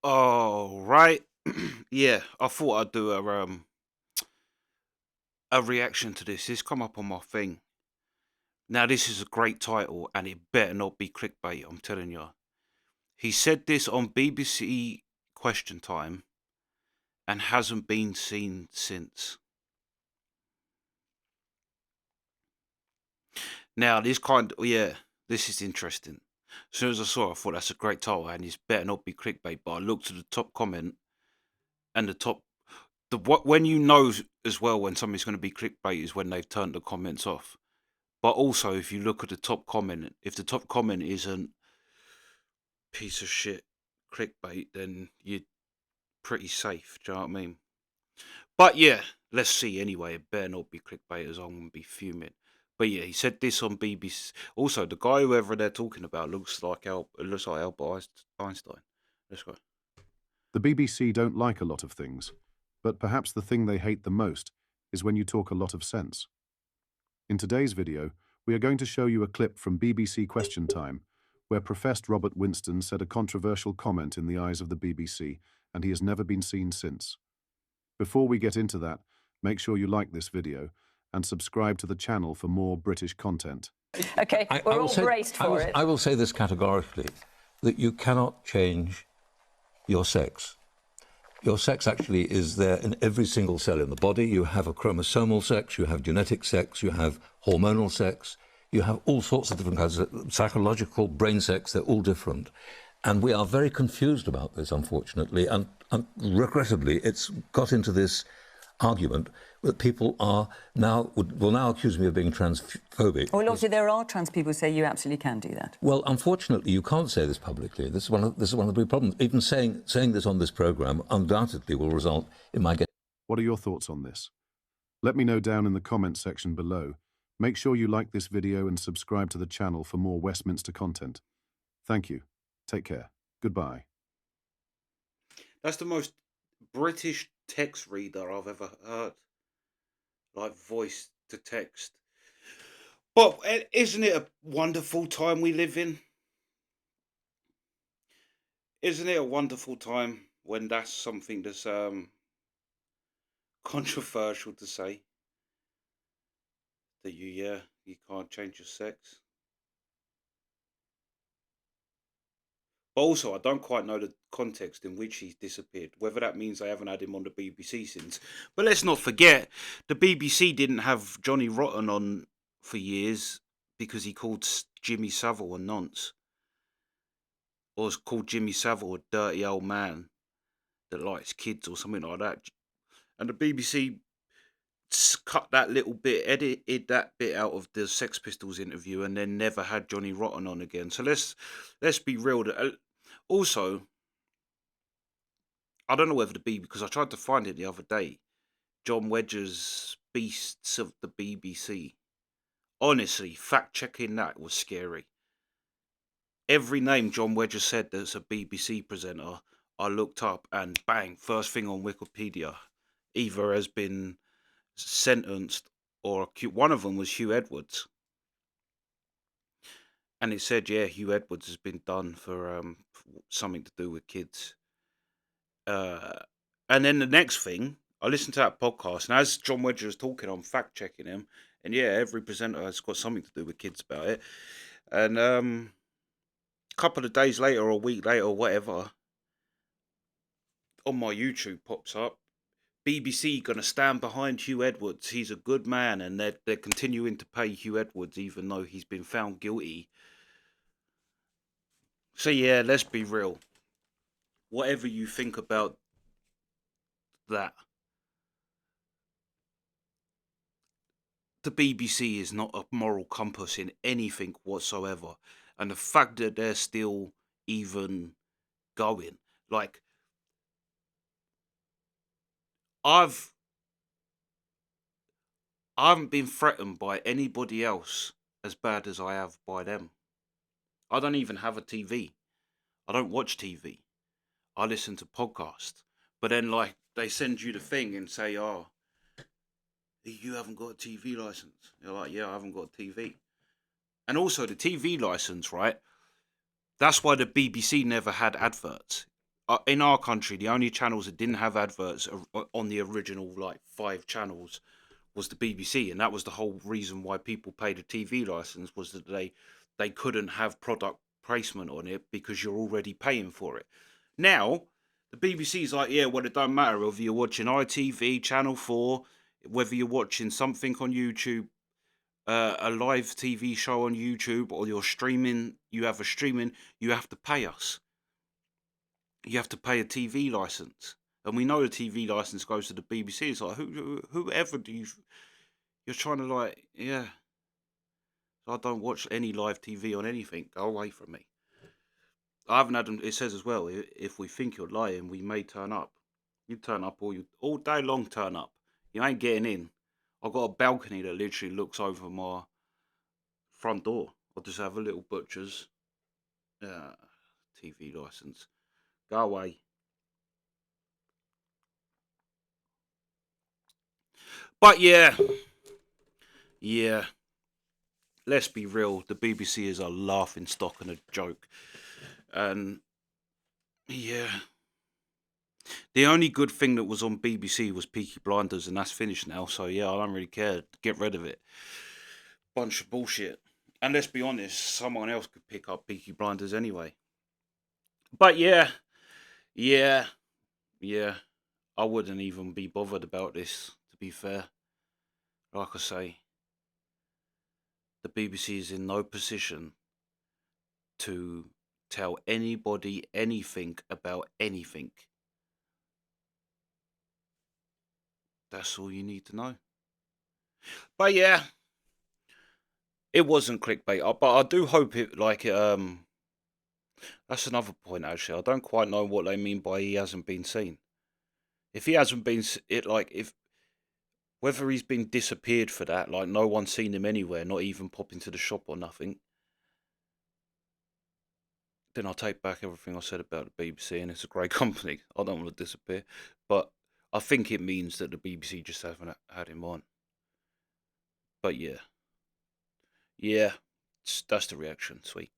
Oh, right. Yeah, I thought I'd do a reaction to this. This come up on my thing. Now, this is a great title, and it better not be clickbait. I'm telling you. He said this on BBC Question Time, and hasn't been seen since. Now, this is interesting. As soon as I saw it, I thought that's a great title, and this better not be clickbait. But I looked at the top comment, and when you know as well when something's going to be clickbait is when they've turned the comments off. But also, if you look at the top comment, if the top comment isn't piece of shit clickbait, then you're pretty safe. Do you know what I mean? But yeah, let's see anyway. It better not be clickbait, as I'm going to be fuming. But yeah, he said this on BBC. Also, the guy whoever they're talking about looks like Albert Einstein. Let's go. The BBC don't like a lot of things, but perhaps the thing they hate the most is when you talk a lot of sense. In today's video, we are going to show you a clip from BBC Question Time, where professed Robert Winston said a controversial comment in the eyes of the BBC, and he has never been seen since. Before we get into that, make sure you like this video and subscribe to the channel for more British content. Okay, we're all braced for it. I will say this categorically, that you cannot change your sex. Your sex actually is there in every single cell in the body. You have a chromosomal sex, you have genetic sex, you have hormonal sex, you have all sorts of different kinds of psychological, brain sex, they're all different. And we are very confused about this, unfortunately, and regrettably, it's got into this argument that people are will now accuse me of being transphobic. Well, obviously there are trans people who say you absolutely can do that. Well, unfortunately, you can't say this publicly. This is one of the big problems. Even saying this on this programme undoubtedly will result in my getting... What are your thoughts on this? Let me know down in the comments section below. Make sure you like this video and subscribe to the channel for more Westminster content. Thank you. Take care. Goodbye. That's the most British text reader I've ever heard. Like voice to text. But isn't it a wonderful time we live in? Isn't it a wonderful time when that's something that's controversial to say? That you can't change your sex. Also, I don't quite know the context in which he's disappeared, whether that means they haven't had him on the BBC since. But let's not forget, the BBC didn't have Johnny Rotten on for years because he called Jimmy Savile a nonce. Or was called Jimmy Savile a dirty old man that likes kids or something like that. And the BBC cut that little bit, edited that bit out of the Sex Pistols interview, and then never had Johnny Rotten on again. So let's be real. Also, I don't know whether the BBC, because I tried to find it the other day, John Wedger's Beasts of the BBC. Honestly, fact checking that was scary. Every name John Wedger said that's a BBC presenter, I looked up and bang, first thing on Wikipedia, either has been sentenced or one of them was Hugh Edwards, and it said Hugh Edwards has been done for something to do with kids, and then the next thing I listened to that podcast, and as John Wedger was talking, I'm fact checking him, and every presenter has got something to do with kids about it, and a couple of days later or a week later or whatever, on my YouTube pops up, BBC going to stand behind Hugh Edwards. He's a good man, and they're continuing to pay Hugh Edwards even though he's been found guilty. So let's be real. Whatever you think about that, the BBC is not a moral compass in anything whatsoever. And the fact that they're still even going, like, I haven't been threatened by anybody else as bad as I have by them. I don't even have a TV. I don't watch TV. I listen to podcasts. But then, like, they send you the thing and say, oh, you haven't got a TV license. You're like, yeah, I haven't got a TV. And also the TV license, right? That's why the BBC never had adverts. in our country, the only channels that didn't have adverts on the original like 5 channels was the BBC, and that was the whole reason why people paid a TV license, was that they couldn't have product placement on it because you're already paying for it. Now the BBC's like, yeah, well, it don't matter whether you're watching ITV, Channel 4, whether you're watching something on YouTube, a live TV show on YouTube, or you're streaming, you have you have to pay us. You have to pay a TV license. And we know the TV license goes to the BBC. It's like, whoever do you... You're trying to like, yeah. I don't watch any live TV on anything. Go away from me. I haven't had them... It says as well, if we think you're lying, we may turn up. You turn up all day long, turn up. You ain't getting in. I've got a balcony that literally looks over my front door. I'll just have a little butcher's TV license. Go away. But yeah, let's be real. The BBC is a laughing stock and a joke. And yeah, the only good thing that was on BBC was Peaky Blinders, and that's finished now. So yeah, I don't really care. Get rid of it. Bunch of bullshit. And let's be honest, someone else could pick up Peaky Blinders anyway. But yeah, I wouldn't even be bothered about this, to be fair. Like I say, the BBC is in no position to tell anybody anything about anything. That's all you need to know. But yeah, it wasn't clickbait. But I do hope it, like, that's another point, actually. I don't quite know what they mean by he hasn't been seen. If he hasn't been, whether he's been disappeared for that, like no one's seen him anywhere, not even pop into the shop or nothing, then I'll take back everything I said about the BBC, and it's a great company. I don't want to disappear. But I think it means that the BBC just haven't had him on. But yeah, that's the reaction. Sweet.